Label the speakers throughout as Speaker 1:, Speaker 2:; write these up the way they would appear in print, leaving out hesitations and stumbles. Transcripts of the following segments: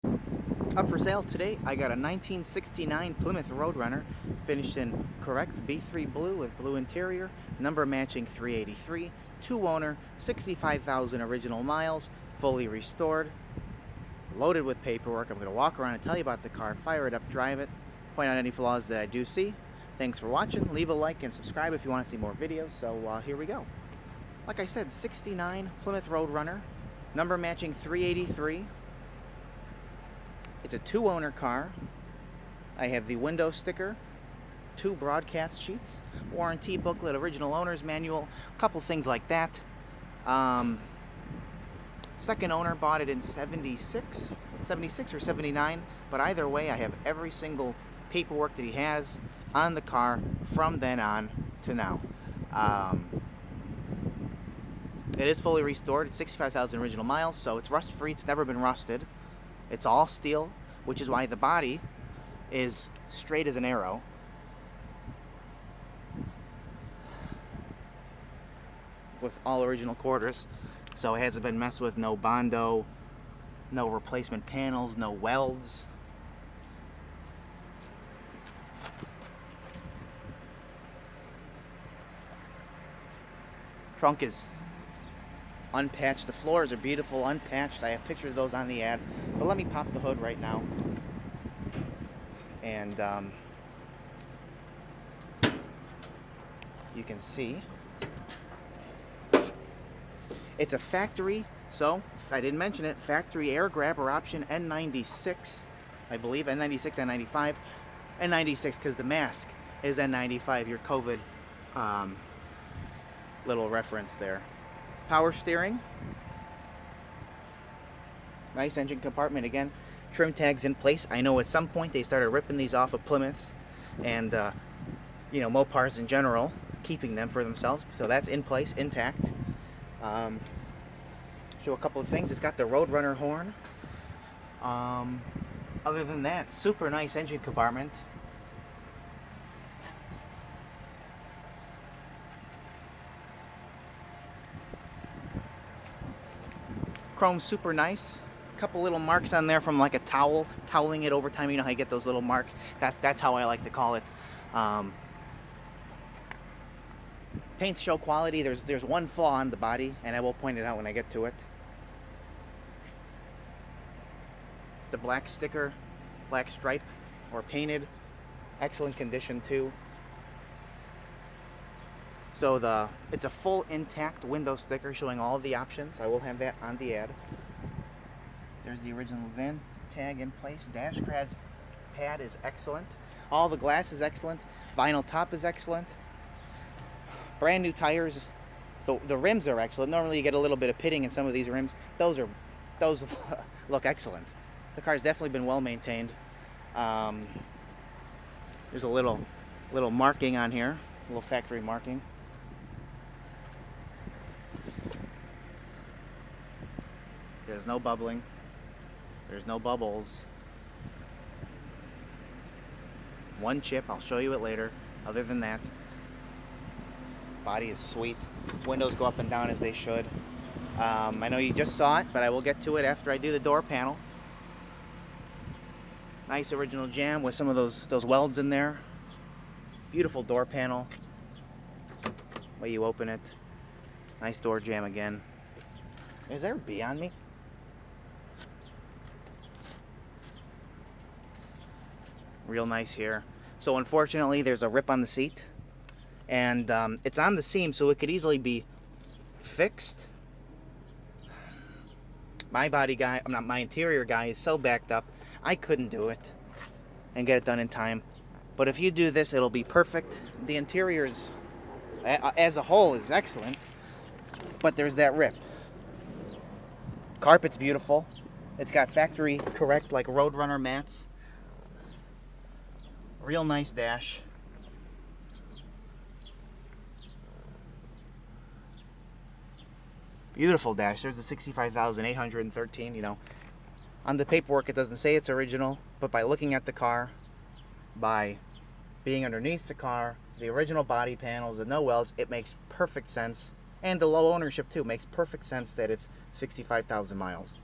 Speaker 1: Up for sale today, I got a 1969 Plymouth Roadrunner, finished in correct B3 blue with blue interior, number matching 383, two owner, 65,000 original miles, fully restored, loaded with paperwork. I'm going to walk around and tell you about the car, fire it up, drive it, point out any flaws that I do see. Thanks for watching. Leave a like and subscribe if you want to see more videos. So here we go. Like I said, 69 Plymouth Roadrunner, number matching 383. It's a two-owner car. I have the window sticker, two broadcast sheets, warranty booklet, original owner's manual, a couple things like that. Second owner bought it in 76 or 79, but either way I have every single paperwork that he has on the car from then on to now. It is fully restored. It's 65,000 original miles, so it's rust-free. It's never been rusted. It's all steel, which is why the body is straight as an arrow. With all original quarters. So it hasn't been messed with, no Bondo, no replacement panels, no welds. Trunk is unpatched. The floors are beautiful, unpatched. I have pictures of those on the ad. But let me pop the hood right now. And you can see it's a factory, so if I didn't mention it, factory air grabber option N96, I believe, N96, N95. N96 because the mask is N95, your COVID little reference there. Power steering, nice engine compartment again, trim tags in place. I know at some point they started ripping these off of Plymouths and Mopars in general, keeping them for themselves, so that's in place, intact. Show a couple of things. It's got the Roadrunner horn. Other than that, super nice engine compartment. Chrome super nice. Couple little marks on there from like a toweling it over time. You know how you get those little marks. That's how I like to call it. Paints show quality. There's one flaw on the body, and I will point it out when I get to it. The black sticker, black stripe, or painted, excellent condition too. So it's a full intact window sticker showing all of the options. I will have that on the ad. There's the original VIN tag in place. Dash pad is excellent. All the glass is excellent. Vinyl top is excellent. Brand new tires. The rims are excellent. Normally you get a little bit of pitting in some of these rims. Those look excellent. The car's definitely been well maintained. There's a little marking on here, a little factory marking. There's no bubbling. There's no bubbles. One chip, I'll show you it later. Other than that, body is sweet. Windows go up and down as they should. I know you just saw it, but I will get to it after I do the door panel. Nice original jam with some of those welds in there. Beautiful door panel. Way you open it. Nice door jam again. Is there a bee on me? Real nice here. So unfortunately there's a rip on the seat, and it's on the seam, so it could easily be fixed. My interior guy is so backed up, I couldn't do it and get it done in time. But if you do this, it'll be perfect. The interiors as a whole is excellent, but there's that rip. Carpet's beautiful. It's got factory correct like Roadrunner mats. Real nice dash. Beautiful dash. There's the 65,813, On the paperwork it doesn't say it's original, but by looking at the car, by being underneath the car, the original body panels and no welds, it makes perfect sense. And the low ownership too makes perfect sense that it's 65,000 miles.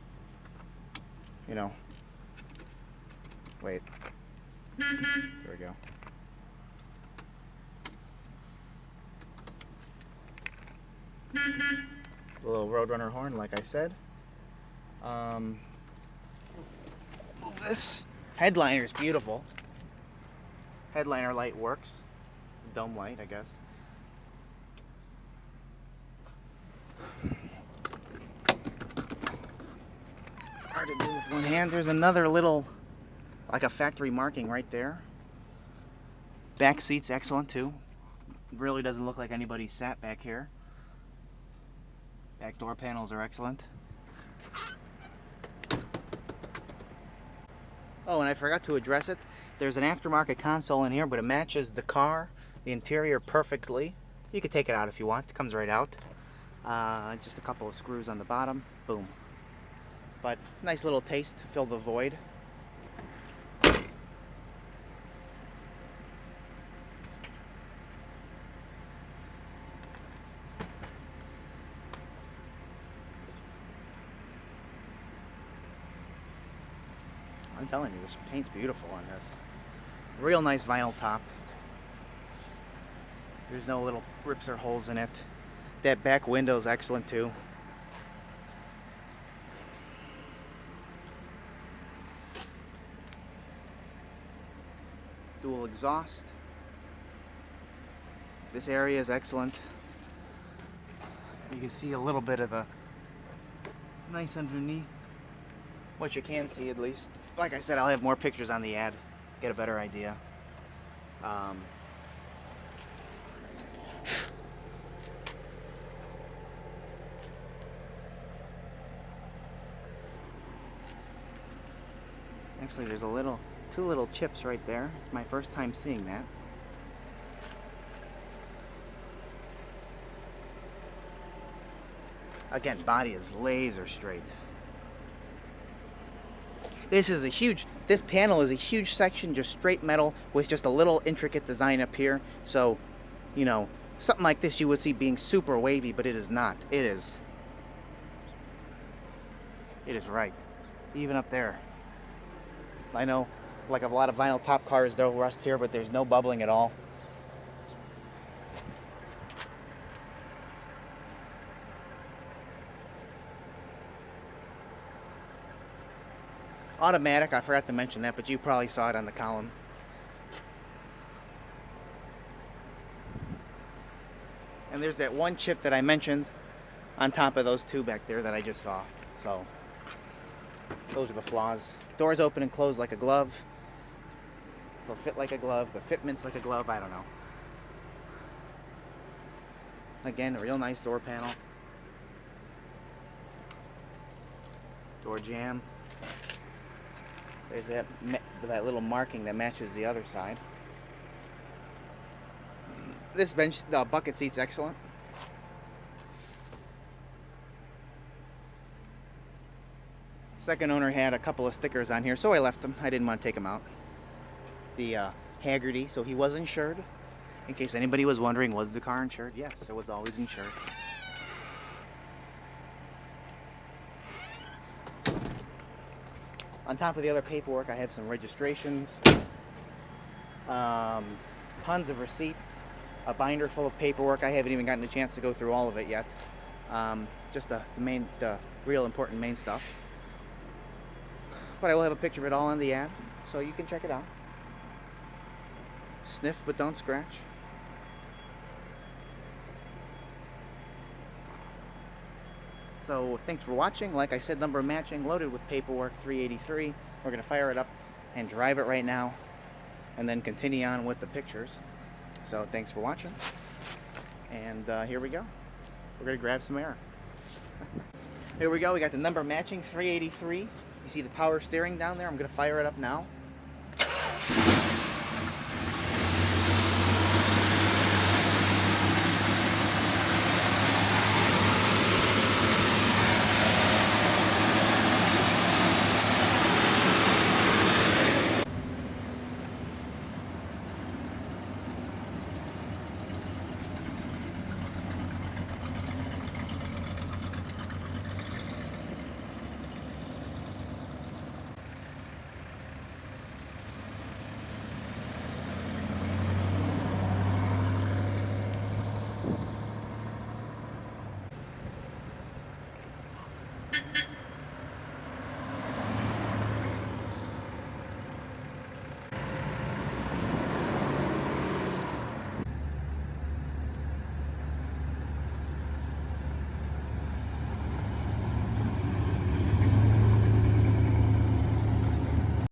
Speaker 1: Wait. There we go. The little Roadrunner horn, like I said. Move this. Headliner's beautiful. Headliner light works. Dome light, I guess. Hard to do with one hand. There's another little, like a factory marking right there. Back seat's excellent too. Really doesn't look like anybody sat back here. Back door panels are excellent. Oh, and I forgot to address it. There's an aftermarket console in here, but it matches the car, the interior perfectly. You could take it out if you want. It comes right out. Just a couple of screws on the bottom. Boom. But nice little taste to fill the void. I'm telling you, this paint's beautiful on this. Real nice vinyl top. There's no little rips or holes in it. That back window's excellent too. Dual exhaust. This area is excellent. You can see a little bit of a nice underneath. What you can see, at least. Like I said, I'll have more pictures on the ad, get a better idea. Actually, there's two little chips right there. It's my first time seeing that. Again, body is laser straight. This panel is a huge section, just straight metal with just a little intricate design up here. So, you know, something like this you would see being super wavy, but it is not. It is right. Even up there. I know, like a lot of vinyl top cars, they'll rust here, but there's no bubbling at all. Automatic, I forgot to mention that, but you probably saw it on the column. And there's that one chip that I mentioned on top of those two back there that I just saw. So, those are the flaws. Doors open and close like a glove. Or fit like a glove. The fitment's like a glove, I don't know. Again, a real nice door panel. Door jamb. There's that little marking that matches the other side. This bench, the bucket seat's excellent. Second owner had a couple of stickers on here, so I left them. I didn't want to take them out. The Haggerty, so he was insured. In case anybody was wondering, was the car insured? Yes, it was always insured. On top of the other paperwork, I have some registrations, tons of receipts, a binder full of paperwork. I haven't even gotten a chance to go through all of it yet. Just the real important main stuff. But I will have a picture of it all on the ad, so you can check it out. Sniff, but don't scratch. So thanks for watching. Like I said, number matching, loaded with paperwork, 383. We're going to fire it up and drive it right now, and then continue on with the pictures. So thanks for watching, and here we go. We're going to grab some air. Here we go. We got the number matching, 383. You see the power steering down there? I'm going to fire it up now.